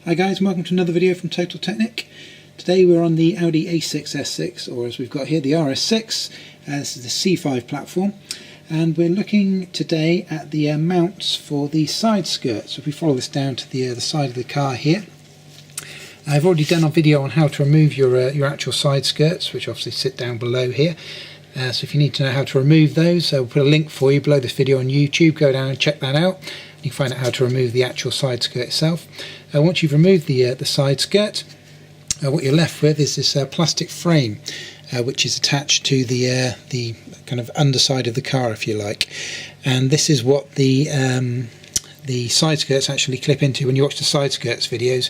Hi guys, and welcome to another video from Total Technik. Today we're on the Audi A6 S6, or as we've got here, the RS6. This is the C5 platform, and we're looking today at the mounts for the side skirts. So if we follow this down to the side of the car here, I've already done a video on how to remove your actual side skirts, which obviously sit down below here. So if you need to know how to remove those, we'll put a link for you below this video on YouTube. Go down and check that out. You can find out how to remove the actual side skirt itself. Once you've removed the side skirt, what you're left with is this plastic frame, which is attached to the kind of underside of the car, if you like. And this is what the side skirts actually clip into. When you watch the side skirts videos,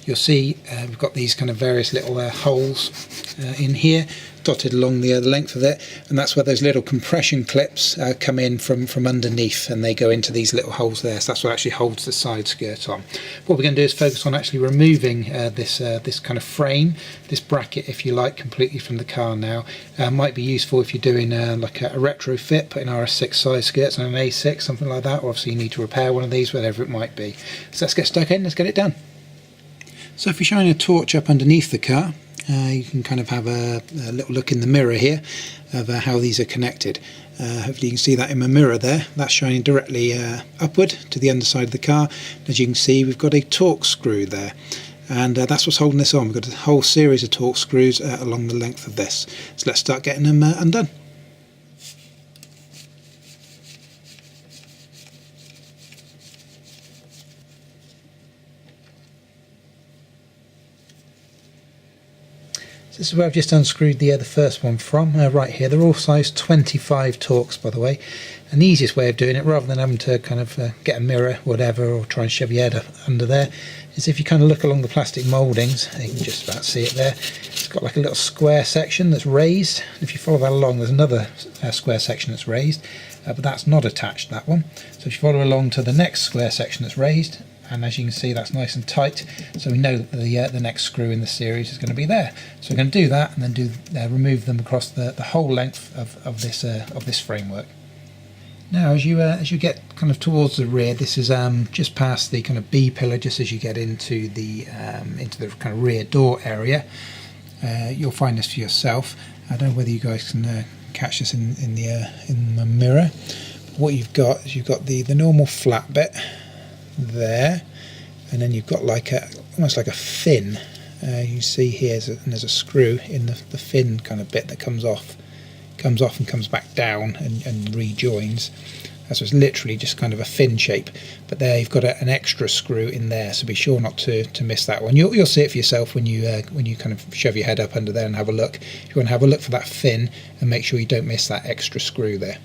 you'll see we've got these kind of various little holes in here, dotted along the length of it, and that's where those little compression clips come in from underneath, and they go into these little holes there. So that's what actually holds the side skirt on. What we're going to do is focus on actually removing this kind of frame, this bracket, if you like, completely from the car now. Might be useful if you're doing like a retrofit, putting RS6 side skirts on an A6, something like that, or obviously you need to repair one of these, whatever it might be. So let's get stuck in, let's get it done. So if you're shining a torch up underneath the car, you can kind of have a little look in the mirror here of how these are connected. Hopefully you can see that in my mirror there. That's shining directly upward to the underside of the car. As you can see, we've got a torque screw there, and that's what's holding this on. We've got a whole series of torque screws along the length of this. So let's start getting them undone. This is where I've just unscrewed the first one from, right here. They're all size 25 torques, by the way. And the easiest way of doing it, rather than having to kind of get a mirror, whatever, or try and shove your head up under there, is if you kind of look along the plastic mouldings, you can just about see it there. It's got like a little square section that's raised. If you follow that along, there's another square section that's raised, but that's not attached, that one. So if you follow along to the next square section that's raised, and as you can see, that's nice and tight, so we know that the next screw in the series is going to be there. So we're going to do that, and then remove them across the whole length of this framework. Now, as you get kind of towards the rear, this is just past the kind of B pillar, just as you get into the kind of rear door area. You'll find this for yourself. I don't know whether you guys can catch this in the mirror. What you've got is the normal flat bit there, and then you've got like almost like a fin. You see here there's a screw in the fin kind of bit that comes off and comes back down and rejoins. So it's literally just kind of a fin shape, but there you've got an extra screw in there, so be sure not to miss that one. You'll see it for yourself when you kind of shove your head up under there and have a look. You want to have a look for that fin and make sure you don't miss that extra screw there.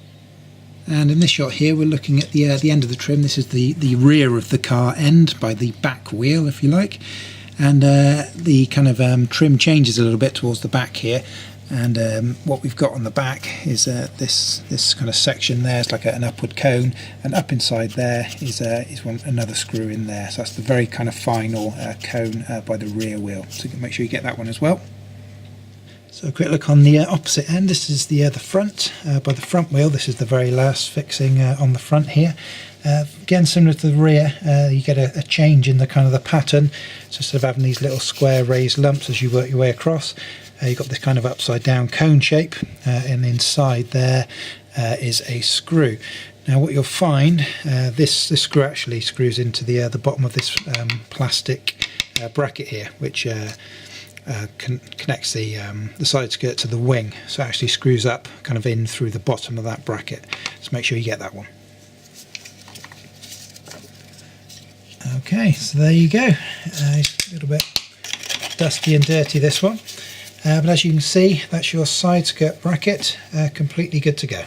And in this shot here, we're looking at the end of the trim. This is the rear of the car end by the back wheel, if you like. And the kind of trim changes a little bit towards the back here. And what we've got on the back is this kind of section there. It's like an upward cone, and up inside there is another screw in there. So that's the very kind of final cone by the rear wheel. So make sure you get that one as well. So a quick look on the opposite end. This is the front, by the front wheel. This is the very last fixing on the front here. Again, similar to the rear, you get a change in the kind of the pattern. So instead of having these little square raised lumps as you work your way across, you've got this kind of upside down cone shape, and inside there is a screw. Now what you'll find, this screw actually screws into the bottom of this plastic bracket here, which connects the side skirt to the wing, so it actually screws up kind of in through the bottom of that bracket. So make sure you get that one. Okay, so there you go. A little bit dusty and dirty, this one, but as you can see, that's your side skirt bracket, completely good to go.